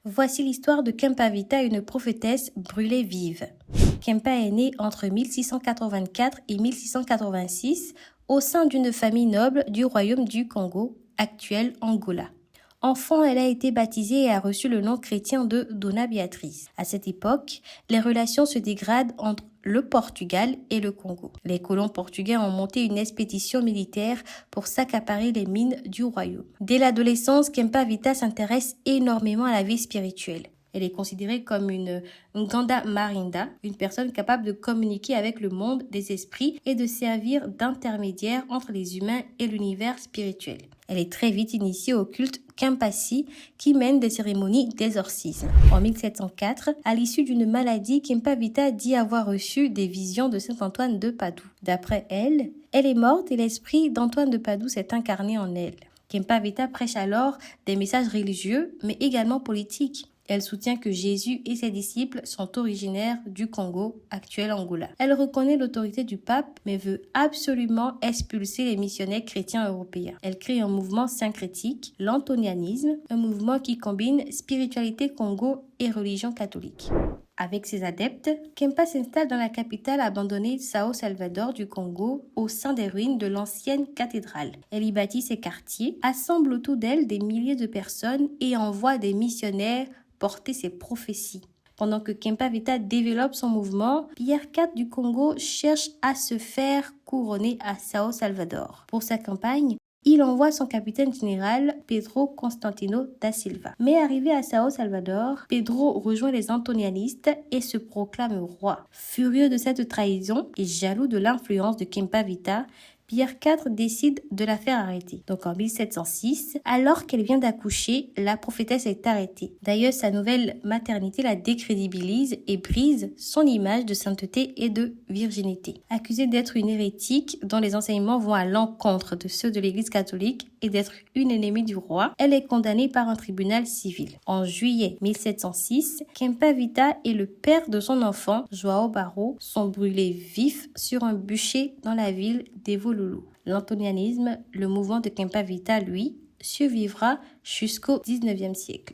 Voici l'histoire de Kempavita, une prophétesse brûlée vive. Kempa est née entre 1684 et 1686 au sein d'une famille noble du royaume du Congo, actuel Angola. Enfant, elle a été baptisée et a reçu le nom chrétien de Dona Beatriz. À cette époque, les relations se dégradent entre le Portugal et le Congo. Les colons portugais ont monté une expédition militaire pour s'accaparer les mines du royaume. Dès l'adolescence, Kempavita s'intéresse énormément à la vie spirituelle. Elle est considérée comme une Nganda Marinda, une personne capable de communiquer avec le monde des esprits et de servir d'intermédiaire entre les humains et l'univers spirituel. Elle est très vite initiée au culte Kempasi qui mène des cérémonies d'exorcisme. En 1704, à l'issue d'une maladie, Kempavita dit avoir reçu des visions de saint Antoine de Padoue. D'après elle, elle est morte et l'esprit d'Antoine de Padoue s'est incarné en elle. Kempavita prêche alors des messages religieux mais également politiques. Elle soutient que Jésus et ses disciples sont originaires du Congo, actuel Angola. Elle reconnaît l'autorité du pape, mais veut absolument expulser les missionnaires chrétiens européens. Elle crée un mouvement syncrétique, l'antonianisme, un mouvement qui combine spiritualité Congo et religion catholique. Avec ses adeptes, Kempa s'installe dans la capitale abandonnée Sao Salvador du Congo, au sein des ruines de l'ancienne cathédrale. Elle y bâtit ses quartiers, assemble autour d'elle des milliers de personnes et envoie des missionnaires porter ses prophéties. Pendant que Kempavita développe son mouvement, Pierre IV du Congo cherche à se faire couronner à Sao Salvador. Pour sa campagne, il envoie son capitaine général Pedro Constantino da Silva. Mais arrivé à Sao Salvador, Pedro rejoint les antonianistes et se proclame roi. Furieux de cette trahison et jaloux de l'influence de Kempavita, Pierre IV décide de la faire arrêter. Donc en 1706, alors qu'elle vient d'accoucher, la prophétesse est arrêtée. D'ailleurs, sa nouvelle maternité la décrédibilise et brise son image de sainteté et de virginité. Accusée d'être une hérétique dont les enseignements vont à l'encontre de ceux de l'Église catholique et d'être une ennemie du roi, elle est condamnée par un tribunal civil. En juillet 1706, Kempavita et le père de son enfant, João Barro, sont brûlés vifs sur un bûcher dans la ville d'Evolulu. L'antonianisme, le mouvement de Kempavita, lui, survivra jusqu'au 19e siècle.